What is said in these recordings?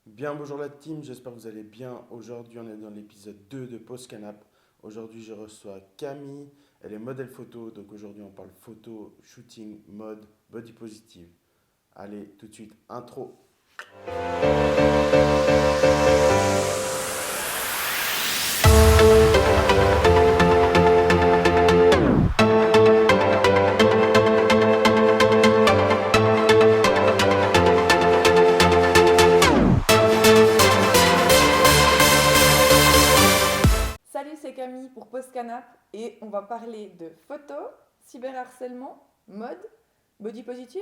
Bien, bonjour la team, j'espère que vous allez bien. Aujourd'hui, on est dans l'épisode 2 de Pause Canap. Aujourd'hui, je reçois Camille, elle est modèle photo. Donc aujourd'hui, on parle photo, shooting, mode, body positive. Allez, tout de suite, intro. Salut, c'est Camille pour Pause Canap et on va parler de photo, cyberharcèlement, mode, body positive.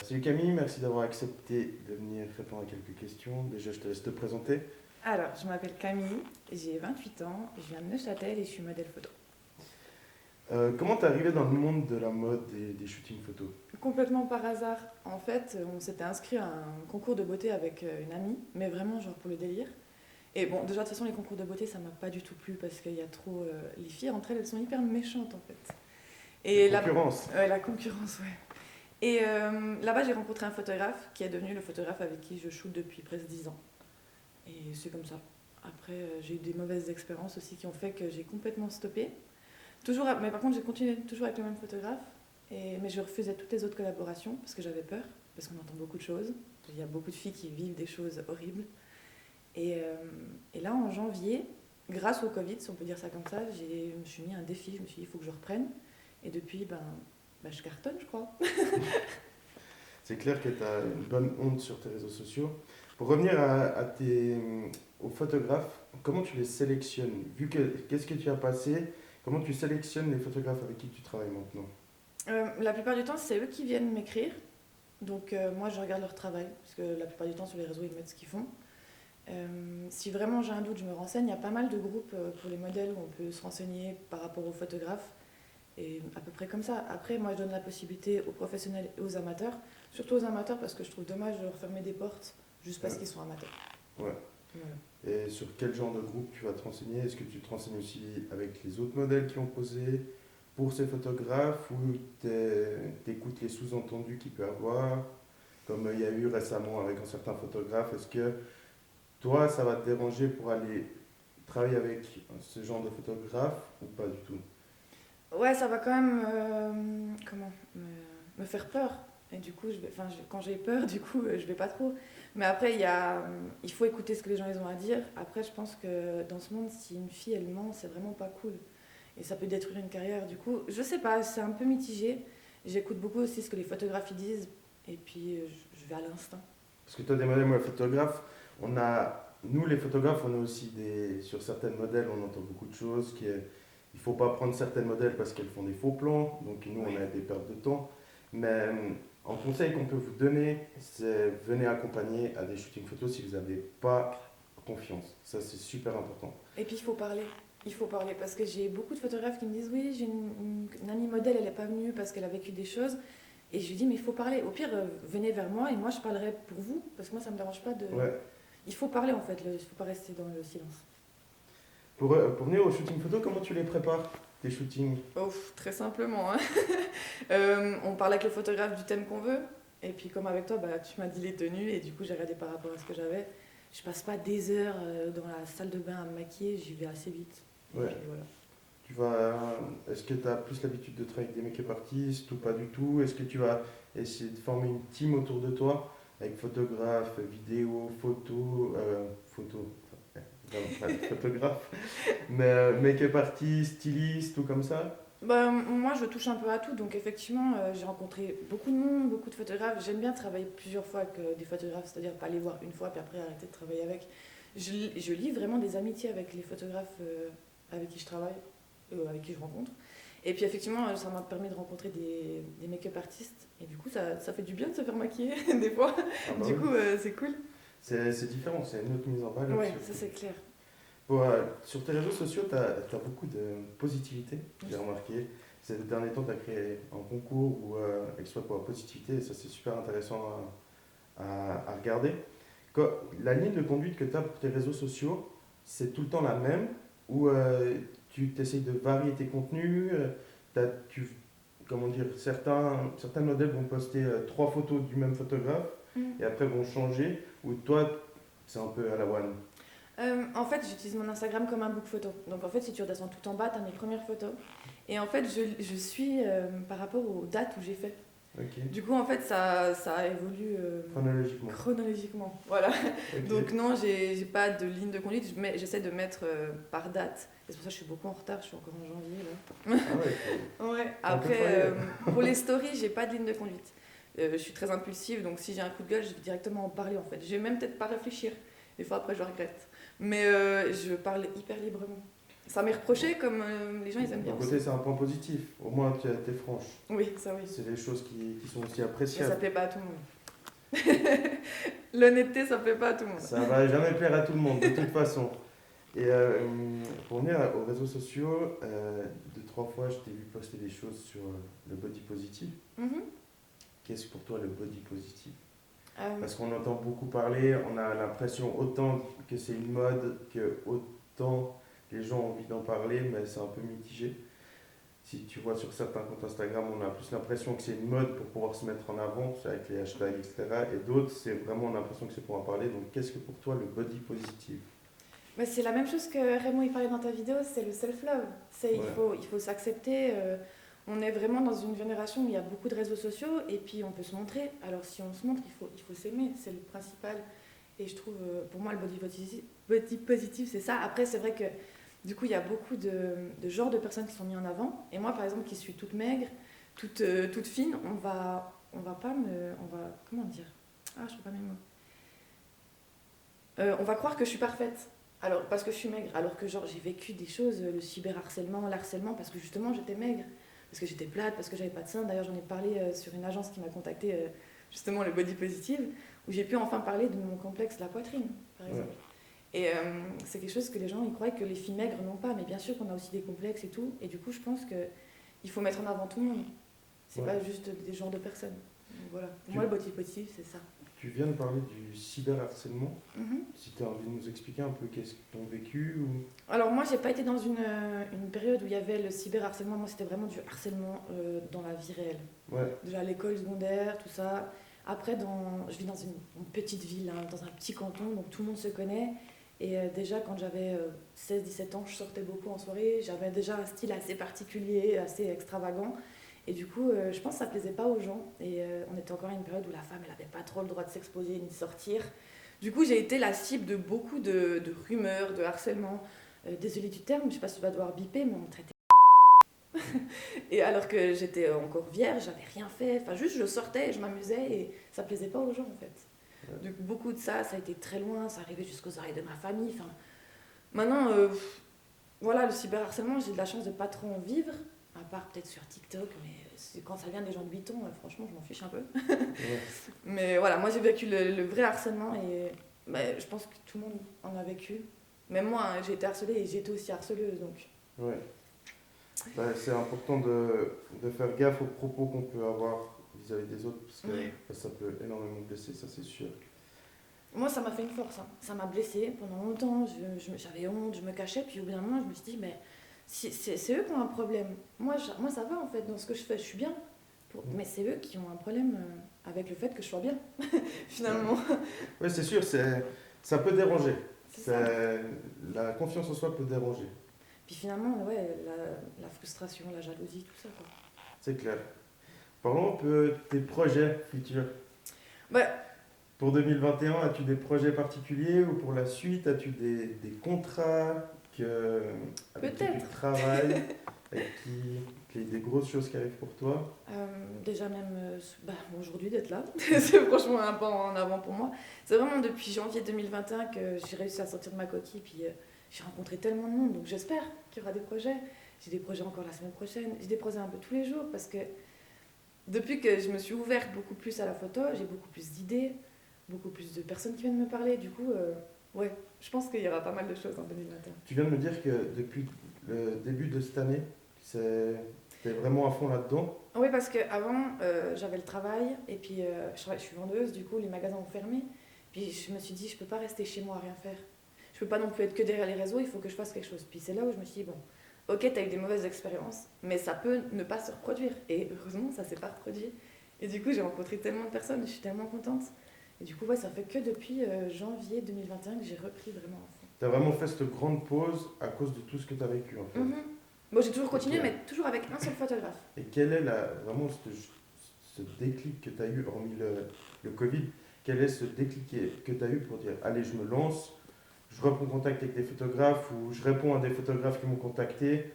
Salut Camille, merci d'avoir accepté de venir répondre à quelques questions. Déjà, je te laisse te présenter. Alors, je m'appelle Camille, j'ai 28 ans, je viens de Neuchâtel et je suis modèle photo. Comment t'es arrivé dans le monde de la mode et des shootings photos? Complètement par hasard. En fait, on s'était inscrit à un concours de beauté avec une amie, mais vraiment genre pour le délire. Et bon, déjà de toute façon, les concours de beauté, ça m'a pas du tout plu parce qu'il y a trop. Les filles entre elles, elles sont hyper méchantes en fait. La concurrence. Ouais, la concurrence, ouais. Et là-bas, j'ai rencontré un photographe qui est devenu le photographe avec qui je shoot depuis presque 10 ans. Et c'est comme ça. Après, j'ai eu des mauvaises expériences aussi qui ont fait que j'ai complètement stoppé. Toujours, mais par contre, j'ai continué toujours avec le même photographe. Mais je refusais toutes les autres collaborations parce que j'avais peur, parce qu'on entend beaucoup de choses. Il y a beaucoup de filles qui vivent des choses horribles. Et là, en janvier, grâce au Covid, si on peut dire ça comme ça, je me suis mis un défi. Je me suis dit, il faut que je reprenne. Et depuis, je cartonne, je crois. C'est clair que tu as une bonne honte sur tes réseaux sociaux. Pour revenir aux photographes, comment tu les sélectionnes? Qu'est-ce que tu as passé, comment tu sélectionnes les photographes avec qui tu travailles maintenant? La plupart du temps, c'est eux qui viennent m'écrire. Donc moi, je regarde leur travail, parce que la plupart du temps, sur les réseaux, ils mettent ce qu'ils font. Si vraiment j'ai un doute, je me renseigne. Il y a pas mal de groupes pour les modèles où on peut se renseigner par rapport aux photographes. Et à peu près comme ça. Après, moi, je donne la possibilité aux professionnels et aux amateurs. Surtout aux amateurs, parce que je trouve dommage de leur fermer des portes juste parce Ouais. qu'ils sont amateurs. Ouais. Voilà. Et sur quel genre de groupe tu vas te renseigner? Est-ce que tu te renseignes aussi avec les autres modèles qui ont posé pour ces photographes ou t'écoutes les sous-entendus qu'il peut y avoir, comme il y a eu récemment avec un certain photographe? Est-ce que toi, ça va te déranger pour aller travailler avec ce genre de photographe ou pas du tout? Ouais, ça va quand même me faire peur. Et du coup, quand j'ai peur, du coup, je vais pas trop. Mais après, il faut écouter ce que les gens ils ont à dire. Après, je pense que dans ce monde, si une fille, elle ment, c'est vraiment pas cool. Et ça peut détruire une carrière. Du coup, je sais pas, c'est un peu mitigé. J'écoute beaucoup aussi ce que les photographes ils disent. Et puis, je vais à l'instinct. Parce que toi, des modèles, moi, photographe, nous les photographes, on a aussi sur certains modèles, on entend beaucoup de choses, il faut pas prendre certains modèles parce qu'elles font des faux plans, donc nous, on Ouais. a des pertes de temps. Mais un conseil qu'on peut vous donner, c'est venez accompagner à des shootings photos si vous n'avez pas confiance. Ça, c'est super important. Et puis, il faut parler. Il faut parler parce que j'ai beaucoup de photographes qui me disent oui, j'ai une amie modèle, elle n'est pas venue parce qu'elle a vécu des choses. Et je lui dis, mais il faut parler. Au pire, venez vers moi et moi, je parlerai pour vous. Parce que moi, ça ne me dérange pas de. Ouais. Il faut parler en fait, il ne faut pas rester dans le silence. Pour venir aux shootings photos, comment tu les prépares, tes shootings? Ouf, très simplement, hein. On parle avec le photographe du thème qu'on veut. Et puis, comme avec toi, tu m'as dit les tenues. Et du coup, j'ai regardé par rapport à ce que j'avais. Je passe pas des heures dans la salle de bain à me maquiller, j'y vais assez vite. Et Ouais. puis, voilà. Est-ce que tu as plus l'habitude de travailler avec des make-up artistes ou pas du tout? Est-ce que tu vas essayer de former une team autour de toi avec photographe, vidéo, photographe, mais make-up artiste, styliste, tout comme ça? Moi, je touche un peu à tout, donc effectivement, j'ai rencontré beaucoup de monde, beaucoup de photographes. J'aime bien travailler plusieurs fois avec des photographes, c'est-à-dire pas les voir une fois puis après arrêter de travailler avec. Je lie vraiment des amitiés avec les photographes avec qui je travaille, avec qui je rencontre. Et puis effectivement, ça m'a permis de rencontrer des make-up artistes, et du coup, ça fait du bien de se faire maquiller des fois. Ah bah Du oui. coup, c'est cool. C'est différent, c'est une autre mise en valeur. Ouais, ça Surtout. c'est clair. Sur tes réseaux sociaux, tu as beaucoup de positivité, j'ai remarqué. Ces derniers temps, tu as créé un concours où Exploit pour la positivité, et ça c'est super intéressant à regarder. La ligne de conduite que tu as pour tes réseaux sociaux, c'est tout le temps la même ou tu essayes de varier tes contenus, comment dire, certains modèles vont poster 3 photos du même photographe et après vont changer, ou toi, c'est un peu à la one. En fait, j'utilise mon Instagram comme un book photo. Donc en fait, si tu redescends tout en bas, tu as mes premières photos. Et en fait, je suis par rapport aux dates où j'ai fait. Ok. Du coup, en fait, ça évolue Chronologiquement. chronologiquement. Voilà. Ok. Donc non, j'ai pas de ligne de conduite. J'essaie de mettre par date. Et c'est pour ça que je suis beaucoup en retard. Je suis encore en janvier là. Ah ouais, Ouais. un peu Après, foiré. pour les stories, j'ai pas de ligne de conduite. Je suis très impulsive, donc si j'ai un coup de gueule, je vais directement en parler en fait. Je vais même peut-être pas réfléchir. Des fois après, je regrette. Mais je parle hyper librement. Ça m'est reproché, comme les gens ils aiment bien D'un aussi. côté, c'est un point positif. Au moins, tu as été franche. Oui, ça oui. C'est des choses qui sont aussi Mais ça appréciables. plaît pas à tout le monde. L'honnêteté, ça plaît pas à tout le monde. Ça va jamais plaire à tout le monde, de toute façon. Et pour revenir aux réseaux sociaux, 2-3 fois, je t'ai vu poster des choses sur le body positive. Mhm. Qu'est-ce pour toi le body positive? Euh, Parce qu'on entend beaucoup parler, on a l'impression autant que c'est une mode, que autant les gens ont envie d'en parler, mais c'est un peu mitigé. Si tu vois sur certains comptes Instagram, on a plus l'impression que c'est une mode pour pouvoir se mettre en avant, c'est avec les hashtags, etc. Et d'autres, c'est vraiment l'impression que c'est pour en parler. Donc, qu'est-ce que pour toi le body positive? Mais c'est la même chose que Raymond il parlait dans ta vidéo, c'est le self-love. Il Ouais. il faut s'accepter. On est vraiment dans une génération où il y a beaucoup de réseaux sociaux et puis on peut se montrer. Alors si on se montre, il faut s'aimer, c'est le principal. Et je trouve, pour moi, le body positive, c'est ça. Après, c'est vrai que du coup, il y a beaucoup de genres de personnes qui sont mis en avant. Et moi, par exemple, qui suis toute maigre, toute fine, on va pas me... On va... Comment dire? Ah, je trouve pas mes mots. On va croire que je suis parfaite. Alors, parce que je suis maigre, alors que genre j'ai vécu des choses, le cyberharcèlement, l'harcèlement, parce que justement j'étais maigre, parce que j'étais plate, parce que j'avais pas de seins. D'ailleurs, j'en ai parlé sur une agence qui m'a contacté, justement le body positive, où j'ai pu enfin parler de mon complexe de la poitrine, par exemple. Ouais. Et c'est quelque chose que les gens ils croient que les filles maigres n'ont pas, mais bien sûr qu'on a aussi des complexes et tout. Et du coup, je pense qu'il faut mettre en avant tout le monde. C'est pas juste des genres de personnes. Donc, voilà. Pour moi, le body positive, c'est ça. Tu viens de parler du cyberharcèlement. Mhm. Si tu as envie de nous expliquer un peu qu'est-ce qu'ils ont vécu ou... Alors moi, j'ai pas été dans une période où il y avait le cyberharcèlement. Moi, c'était vraiment du harcèlement dans la vie réelle. Ouais. Déjà à l'école secondaire, tout ça. Après, je vis dans une petite ville, hein, dans un petit canton, donc tout le monde se connaît. Et déjà, quand j'avais 16-17 ans, je sortais beaucoup en soirée. J'avais déjà un style assez particulier, assez extravagant. Et du coup, je pense que ça plaisait pas aux gens. Et on était encore à une période où la femme, elle avait pas trop le droit de s'exposer ni de sortir. Du coup, j'ai été la cible de beaucoup de rumeurs, de harcèlement. Désolée du terme, je sais pas si tu vas devoir biper, mais on me traitait. Et alors que j'étais encore vierge, j'avais rien fait. Enfin, juste je sortais et je m'amusais et ça plaisait pas aux gens en fait. Ouais. Donc beaucoup de ça a été très loin, ça arrivait jusqu'aux oreilles de ma famille. Enfin, maintenant, voilà, le cyberharcèlement, j'ai de la chance de pas trop en vivre, à part peut-être sur TikTok, mais quand ça vient des gens de 8 ans, franchement, je m'en fiche un peu. Ouais. Mais voilà, moi j'ai vécu le vrai harcèlement et je pense que tout le monde en a vécu. Même moi, hein, j'ai été harcelée et j'ai été aussi harceleuse, donc... Ouais. Bah, c'est important de faire gaffe aux propos qu'on peut avoir vis-à-vis des autres, parce que Ouais. ça peut énormément blesser, ça c'est sûr. Moi, ça m'a fait une force, hein. Ça m'a blessée pendant longtemps, j'avais honte, je me cachais, puis au bout d'un moment, je me suis dit, mais c'est eux qui ont un problème. Moi, ça va en fait, dans ce que je fais, je suis bien. Mais c'est eux qui ont un problème avec le fait que je sois bien, finalement. Oui, c'est sûr, ça peut déranger. C'est ça. La confiance en soi peut déranger, Puis finalement, ouais, la frustration, la jalousie, tout ça, quoi. c'est clair. Parlons un peu de tes projets futurs. Bah, Pour 2021, as-tu des projets particuliers ou pour la suite, as-tu des contrats avec qui tu Peut-être. travailles, des grosses choses qui arrivent pour toi? Déjà même aujourd'hui d'être là, c'est franchement un pas en avant pour moi. C'est vraiment depuis janvier 2021 que j'ai réussi à sortir de ma coquille, puis j'ai rencontré tellement de monde, donc j'espère qu'il y aura des projets. J'ai des projets encore la semaine prochaine, j'ai des projets un peu tous les jours, parce que depuis que je me suis ouverte beaucoup plus à la photo, j'ai beaucoup plus d'idées, beaucoup plus de personnes qui viennent me parler, du coup, ouais, je pense qu'il y aura pas mal de choses en 2021. Tu viens de me dire que depuis le début de cette année, t'es vraiment à fond là-dedans. Oui, parce qu'avant, j'avais le travail, et puis je suis vendeuse, du coup, les magasins ont fermé. Puis je me suis dit, je peux pas rester chez moi à rien faire. Je peux pas non plus être que derrière les réseaux, il faut que je fasse quelque chose. Puis c'est là où je me suis dit, bon, ok, tu as eu des mauvaises expériences, mais ça peut ne pas se reproduire. Et heureusement, ça s'est pas reproduit. Et du coup, j'ai rencontré tellement de personnes, je suis tellement contente. Et du coup, ouais, ça fait que depuis janvier 2021 que j'ai repris vraiment à fond. Tu as vraiment fait cette grande pause à cause de tout ce que tu as vécu en fait. Mhm. Bon, j'ai toujours continué, Ok. mais toujours avec un seul photographe. Et quel est vraiment ce déclic que tu as eu, hormis le Covid, quel est ce déclic que tu as eu pour dire, allez, je me lance, je reprends contact avec des photographes ou je réponds à des photographes qui m'ont contacté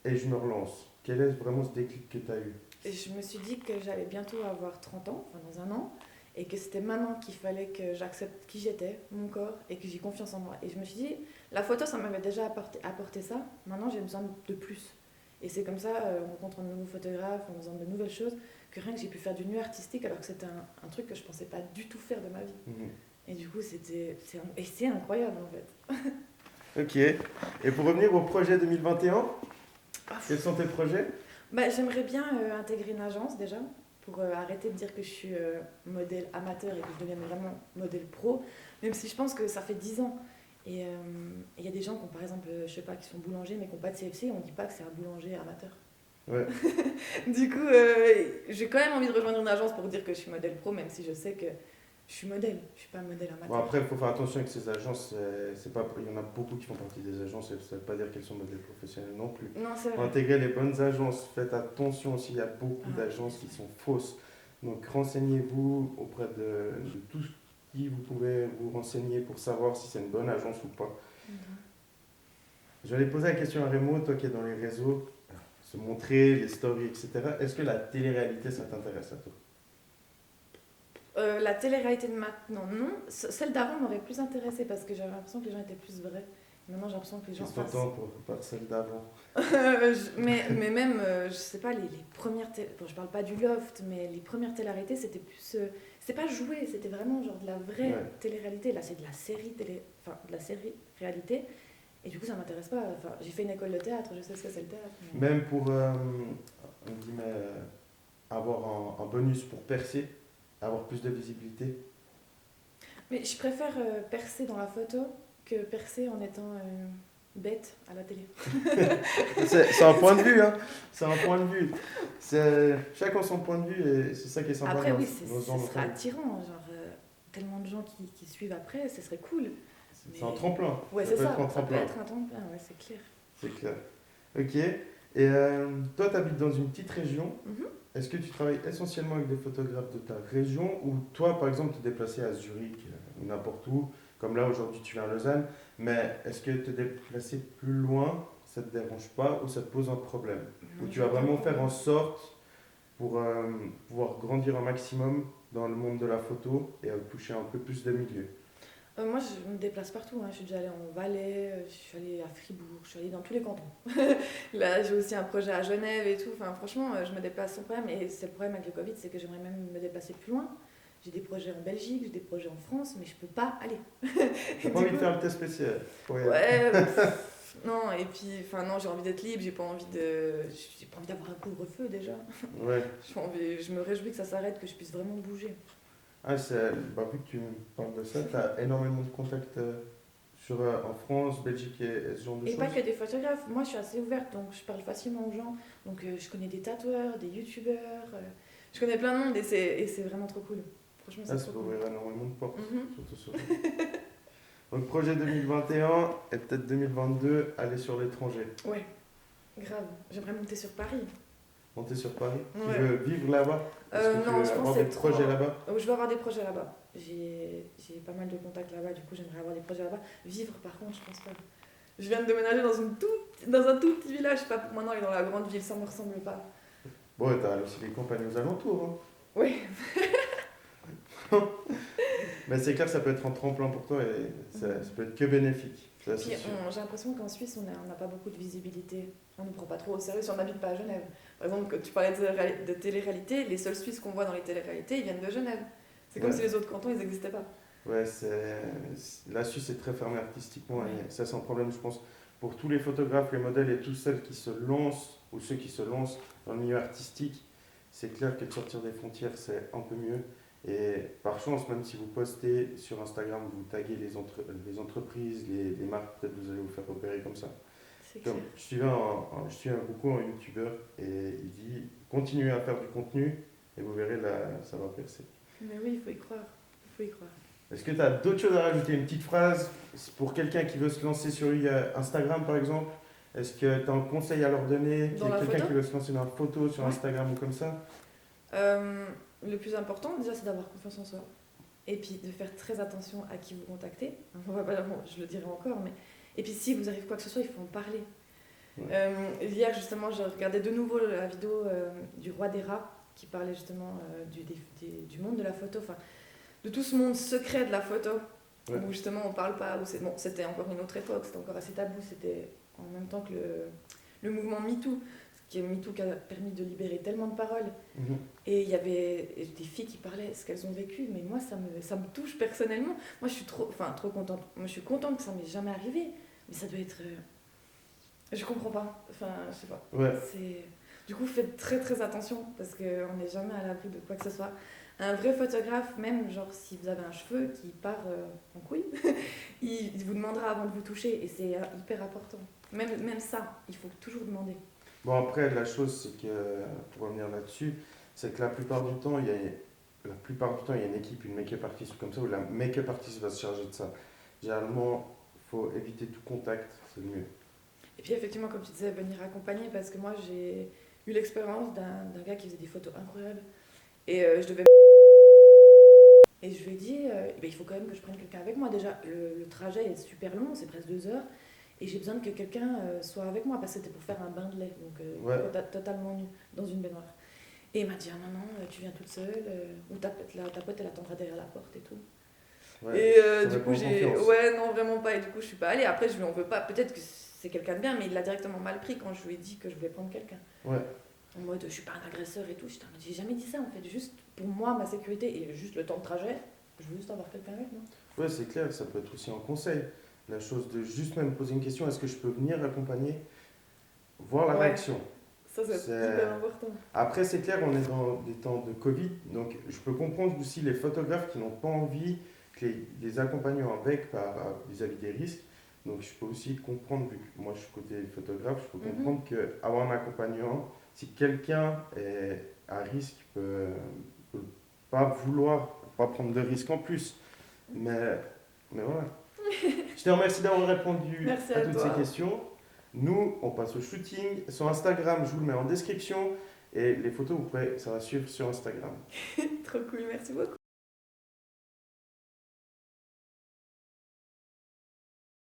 et je me relance. Quel est vraiment ce déclic que tu as eu? Et je me suis dit que j'allais bientôt avoir 30 ans, enfin dans un an, et que c'était maintenant qu'il fallait que j'accepte qui j'étais, mon corps, et que j'ai confiance en moi. Et je me suis dit, la photo, ça m'avait déjà apporté ça, maintenant j'ai besoin de plus. Et c'est comme ça, en rencontrant de nouveaux photographes, en faisant de nouvelles choses, que rien que j'ai pu faire du nu artistique, alors que c'était un truc que je pensais pas du tout faire de ma vie. Mhm. Et du coup, c'est incroyable en fait. Ok. Et pour revenir au projet 2021, Ah, quels sont tes projets? bah, j'aimerais bien intégrer une agence déjà, pour arrêter de dire que je suis modèle amateur et que je devienne vraiment modèle pro, même si je pense que ça fait 10 ans. Et il y a des gens qui ont par exemple, je sais pas, qui sont boulangers mais qui n'ont pas de CFC, on dit pas que c'est un boulanger amateur. Ouais. Du coup, j'ai quand même envie de rejoindre une agence pour dire que je suis modèle pro, même si je sais que je suis modèle, je suis pas modèle amateur. Bon, après, il faut faire attention avec ces agences. C'est pas, il y en a beaucoup qui font partie des agences et ça ne veut pas dire qu'elles sont modèles professionnels non plus. Non, c'est Pour vrai. intégrer les bonnes agences, faites attention aussi, il y a beaucoup Ah, d'agences qui sont fausses. Donc renseignez-vous auprès de tout qui vous pouvez vous renseigner pour savoir si c'est une bonne agence ou pas. Mhm. Je vais aller poser la question à Rémo, toi qui es dans les réseaux, se montrer, les stories, etc. Est-ce que la télé-réalité, ça t'intéresse à toi? La télé-réalité de maintenant, non. Celle d'avant m'aurait plus intéressée parce que j'avais l'impression que les gens étaient plus vrais. Maintenant, j'ai l'impression que les gens Qu'est-ce que t'entends par celle d'avant? mais même, je sais pas, les premières. Bon, je parle pas du loft, mais les premières télé-réalités, c'était plus. C'était pas joué, c'était vraiment genre de la vraie Ouais. télé-réalité. Là, c'est de la série enfin, de la série réalité. Et du coup, ça m'intéresse pas. Enfin, j'ai fait une école de théâtre, je sais ce que c'est le théâtre. Même pour on dit, avoir un bonus pour percer, avoir plus de visibilité. Mais je préfère percer dans la photo que percer en étant bête à la télé. C'est un point de vue, hein. C'est un point de vue. Chacun son point de vue et c'est ça qui est sympa Après, dans oui, nos ce serait attirant. Genre, tellement de gens qui suivent après, ce serait cool. C'est un tremplin. Ouais, Ça c'est peut ça. être un Ça peut tremplin. être un tremplin, ouais, c'est clair. C'est clair. Ok. Et toi, tu habites dans une petite région. Mhm. Est-ce que tu travailles essentiellement avec des photographes de ta région ou toi, par exemple, te déplacer à Zurich ou n'importe où, comme là aujourd'hui tu viens à Lausanne, mais est-ce que te déplacer plus loin, ça te dérange pas ou ça te pose un problème? Ou Non, tu vas vraiment faire en j'adore. sorte pour pouvoir grandir un maximum dans le monde de la photo et toucher un peu plus de milieux? Moi, je me déplace partout. Hein. Je suis déjà allée en Valais, je suis allée à Fribourg, je suis allée dans tous les cantons. Là, j'ai aussi un projet à Genève et tout. Enfin, franchement, je me déplace sans problème. Et c'est le problème avec le Covid, c'est que j'aimerais même me déplacer plus loin. J'ai des projets en Belgique, j'ai des projets en France, mais je peux pas aller. T'as pas Du envie de coup, faire le test spécial pour y aller. ouais, non, et puis, enfin, non, j'ai envie d'être libre, j'ai pas envie d'avoir un couvre-feu déjà. Ouais. Je me réjouis que ça s'arrête, que je puisse vraiment bouger. Ah, vu que tu me parles de ça, tu as énormément de contacts en France, Belgique et ce genre de Et choses. pas que des photographes, moi je suis assez ouverte, donc je parle facilement aux gens. Donc je connais des tatoueurs, des youtubeurs, je connais plein de monde et c'est vraiment trop cool. Franchement, c'est Ça trop peut cool. ouvrir énormément de portes, Mhm. surtout sur. Donc, projet 2021 et peut-être 2022, aller sur l'étranger. Ouais, grave. J'aimerais monter sur Paris. Monter sur Paris. Tu Ouais. veux vivre là-bas? Est-ce que tu Non, veux je pense avoir que des c'est projets trop. là-bas? Je veux avoir des projets là-bas. J'ai pas mal de contacts là-bas, du coup j'aimerais avoir des projets là-bas. Vivre par contre, je pense pas. Je viens de déménager dans un tout petit village, pas pour maintenant aller dans la grande ville, ça me ressemble pas. Bon, et t'as aussi les compagnies aux alentours. Oui. Hein. Mais c'est clair que ça peut être un tremplin pour toi et ça peut être que bénéfique. Ça, Puis c'est sûr. j'ai l'impression qu'en Suisse, on n'a pas beaucoup de visibilité. On ne prend pas trop au sérieux si on n'habite pas à Genève. Par exemple, quand tu parlais de télé-réalité, les seuls Suisses qu'on voit dans les télé-réalités, ils viennent de Genève. C'est comme Ouais. si les autres cantons, ils n'existaient pas. Ouais, la Suisse est très fermée artistiquement Ouais. et ça c'est un problème je pense pour tous les photographes, les modèles et tous ceux qui se lancent ou ceux qui se lancent dans le milieu artistique. C'est clair que de sortir des frontières c'est un peu mieux et par chance même si vous postez sur Instagram, vous taguez les entreprises, les marques, peut-être vous allez vous faire repérer comme ça. C'est clair. Comme je suis beaucoup un youtubeur et il dit continuez à faire du contenu et vous verrez là, ça va percer. Mais oui, il faut y croire. Il faut y croire. Est-ce que tu as d'autres choses à rajouter? Une petite phrase pour quelqu'un qui veut se lancer sur Instagram par exemple? Est-ce que tu as un conseil à leur donner? Dans la Quelqu'un photo? qui veut se lancer dans la photo sur Ouais. Instagram ou comme ça? Le plus important, déjà, c'est d'avoir confiance en soi. Et puis de faire très attention à qui vous contactez. Bon, je le dirai encore, mais. Et puis si vous arrive quoi que ce soit, il faut en parler. Ouais. Hier, justement, je regardais de nouveau la vidéo du roi des rats qui parlait justement du monde de la photo, enfin, de tout ce monde secret de la photo, Ouais. où justement on parle pas. Bon, c'était encore une autre époque, c'était encore assez tabou, c'était en même temps que le mouvement MeToo, qui est MeToo qui a permis de libérer tellement de paroles. Mhm. Et il y avait des filles qui parlaient ce qu'elles ont vécu, mais moi ça me touche personnellement. Moi je suis trop contente. Moi je suis contente que ça m'est jamais arrivé, mais ça doit être. Je comprends pas. Enfin, je sais pas. Ouais. Du coup, faites très très attention parce qu'on n'est jamais à l'abri de quoi que ce soit. Un vrai photographe, même genre si vous avez un cheveu qui part en couille, il vous demandera avant de vous toucher et c'est hyper important. Même ça, il faut toujours demander. Bon, après, la chose, c'est que, pour revenir là-dessus, c'est que la plupart du temps, il y a une équipe, une make-up artist ou comme ça, où la make-up artist va se charger de ça. Généralement, il faut éviter tout contact, c'est le mieux. Et puis effectivement, comme tu disais, venir accompagner parce que moi j'ai eu l'expérience d'un gars qui faisait des photos incroyables et je devais. Et je lui ai dit, il faut quand même que je prenne quelqu'un avec moi. Déjà, le trajet est super long, c'est presque 2 heures. Et j'ai besoin que quelqu'un soit avec moi parce que c'était pour faire un bain de lait, donc Ouais. totalement nu, dans une baignoire. Et il m'a dit, ah non, non, tu viens toute seule, ou ta pote elle attendra derrière la porte et tout. Ouais, Et ça du dépend coup, de j'ai. confiance. Ouais, non, vraiment pas. Et du coup, je suis pas allée. Après, je lui en veux pas. Peut-être que c'est quelqu'un de bien, mais il l'a directement mal pris quand je lui ai dit que je voulais prendre quelqu'un. Ouais. En mode, je suis pas un agresseur et tout. J'étais en mode, j'ai jamais dit ça en fait. Juste pour moi, ma sécurité et juste le temps de trajet, je veux juste avoir quelqu'un avec moi. Ouais, c'est clair, ça peut être aussi un conseil. La chose de juste même poser une question, est-ce que je peux venir accompagner? Voir la Ouais. réaction. Ça, c'est C'est- hyper important. Après, c'est clair, on est dans des temps de Covid, donc je peux comprendre aussi les photographes qui n'ont pas envie que les accompagnants avec vis-à-vis des risques. Donc je peux aussi comprendre, vu que moi je suis côté photographe, je peux comprendre qu'avoir un accompagnant, si quelqu'un est à risque, peut pas vouloir, pas prendre de risque en plus. Mais voilà. Je te remercie d'avoir répondu Merci à à toutes toi. ces questions. Nous, on passe au shooting. Sur Instagram, je vous le mets en description. Et les photos, ça va suivre sur Instagram. Trop cool, merci beaucoup.